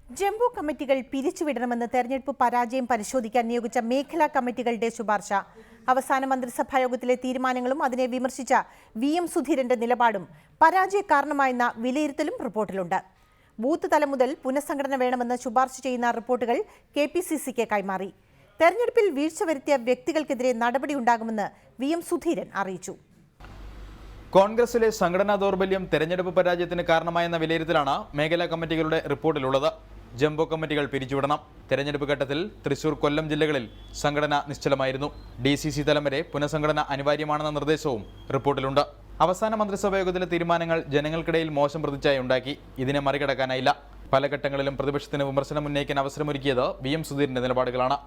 Jumbo കമ്മിറ്റികൾ പിരിച്ചുവിടണമെന്ന് തെരഞ്ഞെടുപ്പ് പരാജയം പരിശോധിക്കാൻ നിയോഗിച്ച മേഖലാ കമ്മിറ്റികളുടെ ശുപാർശ. അവസാന മന്ത്രിസഭാ യോഗത്തിലെ തീരുമാനങ്ങളും അതിനെ വിമർശിച്ച VM സുധീരന്റെ നിലപാടും പരാജയ കാരണമായെന്ന വിലയിരുത്തലും റിപ്പോർട്ടിലുണ്ട്. ബൂത്ത് തലം മുതൽ പുനഃസംഘടന വേണമെന്ന് ശുപാർശ ചെയ്യുന്ന റിപ്പോർട്ടുകൾ KPCCക്ക് കൈമാറി. തെരഞ്ഞെടുപ്പിൽ വീഴ്ച വരുത്തിയ വ്യക്തികൾക്കെതിരെ നടപടിയുണ്ടാകുമെന്ന് VM സുധീരൻ അറിയിച്ചു. കോൺഗ്രസിലെ സംഘടനാ ദൗർബല്യം തെരഞ്ഞെടുപ്പ് പരാജയത്തിന് കാരണമായെന്ന വിലയിരുത്തലാണ് മേഖലാ കമ്മിറ്റികളുടെ റിപ്പോർട്ടിലുള്ളത്. ജംബോ കമ്മിറ്റികൾ പിരിച്ചുവിടണം. തെരഞ്ഞെടുപ്പ് ഘട്ടത്തിൽ തൃശൂർ, കൊല്ലം ജില്ലകളിൽ സംഘടന നിശ്ചലമായിരുന്നു. DCC തലം വരെ പുനഃസംഘടന അനിവാര്യമാണെന്ന നിർദ്ദേശവും റിപ്പോർട്ടിലുണ്ട്. അവസാന മന്ത്രിസഭാ യോഗത്തിലെ തീരുമാനങ്ങൾ ജനങ്ങൾക്കിടയിൽ മോശം പ്രതിച്ഛായ ഉണ്ടാക്കി. ഇതിനെ മറികടക്കാനായില്ല. പല ഘട്ടങ്ങളിലും പ്രതിപക്ഷത്തിന് വിമർശനം ഉന്നയിക്കാൻ അവസരമൊരുക്കിയത് VM സുധീരന്റെ നിലപാടുകളാണ്.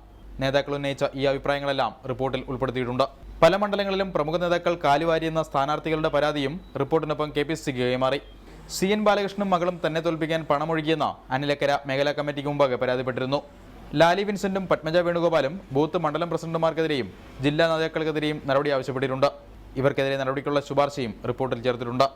നേതാക്കൾ ഉന്നയിച്ച ഈ അഭിപ്രായങ്ങളെല്ലാം റിപ്പോർട്ടിൽ ഉൾപ്പെടുത്തിയിട്ടുണ്ട്. പല മണ്ഡലങ്ങളിലും പ്രമുഖ നേതാക്കൾ കാലുവാരിയെന്ന സ്ഥാനാർത്ഥികളുടെ പരാതിയും റിപ്പോർട്ടിനൊപ്പം KPCCക്ക് കൈമാറി. CN ബാലകൃഷ്ണനും മകളും തന്നെ തോൽപ്പിക്കാൻ പണമൊഴുകിയെന്ന അനിലക്കര മേഖലാ കമ്മിറ്റിക്ക് മുമ്പാകെ പരാതിപ്പെട്ടിരുന്നു. ലാലി വിൻസെന്റും പത്മജ വേണുഗോപാലും ബൂത്ത് മണ്ഡലം പ്രസിഡന്റുമാർക്കെതിരെയും ജില്ലാ നേതാക്കൾക്കെതിരെയും നടപടി ആവശ്യപ്പെട്ടിട്ടുണ്ട്. ഇവർക്കെതിരെ നടപടിക്കുള്ള ശുപാർശയും റിപ്പോർട്ടിൽ ചേർത്തിട്ടുണ്ട്.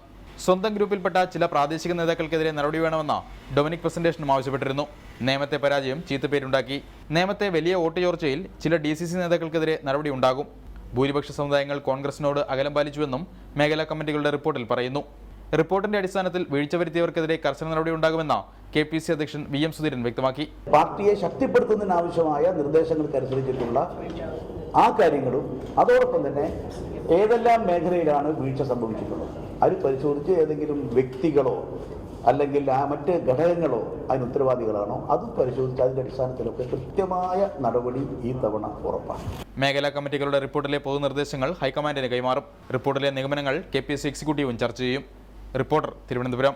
സ്വന്തം ഗ്രൂപ്പിൽപ്പെട്ട ചില പ്രാദേശിക നേതാക്കൾക്കെതിരെ നടപടി വേണമെന്ന് ഡൊമിനിക് പ്രസന്റേഷനും ആവശ്യപ്പെട്ടിരുന്നു. നേമത്തെ പരാജയം ചീത്തപ്പേരുണ്ടാക്കി. നേമത്തെ വലിയ വോട്ട് ചോർച്ചയിൽ ചില DCC നേതാക്കൾക്കെതിരെ നടപടി ഉണ്ടാകും. ഭൂരിപക്ഷ സമുദായങ്ങൾ കോൺഗ്രസിനോട് അകലം പാലിച്ചുവെന്നും മേഖലാ കമ്മിറ്റികളുടെ റിപ്പോർട്ടിൽ പറയുന്നു. റിപ്പോർട്ടിന്റെ അടിസ്ഥാനത്തിൽ വീഴ്ച വരുത്തിയവർക്കെതിരെ കർശന നടപടി ഉണ്ടാകുമെന്ന് KPCC അധ്യക്ഷൻ VM സുധീരൻ വ്യക്തമാക്കി. പാർട്ടിയെ ശക്തിപ്പെടുത്തുന്നതിനാവശ്യമായ നിർദ്ദേശങ്ങൾക്കനുസരിച്ചിട്ടുള്ള ആ കാര്യങ്ങളും അതോടൊപ്പം തന്നെ ഏതെല്ലാം മേഖലയിലാണ് വീഴ്ച സംഭവിച്ചിട്ടുള്ളത് അത് പരിശോധിച്ച് ഏതെങ്കിലും വ്യക്തികളോ അല്ലെങ്കിൽ മറ്റ് ഘടകങ്ങളോ അതിന് ഉത്തരവാദികളാണോ അതും പരിശോധിച്ച് അതിന്റെ അടിസ്ഥാനത്തിലൊക്കെ കൃത്യമായ നടപടി ഈ തവണ ഉറപ്പാണ്. മേഖലാ കമ്മിറ്റികളുടെ റിപ്പോർട്ടിലെ പൊതുനിർദ്ദേശങ്ങൾ ഹൈക്കമാൻഡിന് കൈമാറും. റിപ്പോർട്ടിലെ നിഗമനങ്ങൾ KPCC എക്സിക്യൂട്ടീവും ചർച്ച ചെയ്യും. റിപ്പോർട്ടർ, തിരുവനന്തപുരം.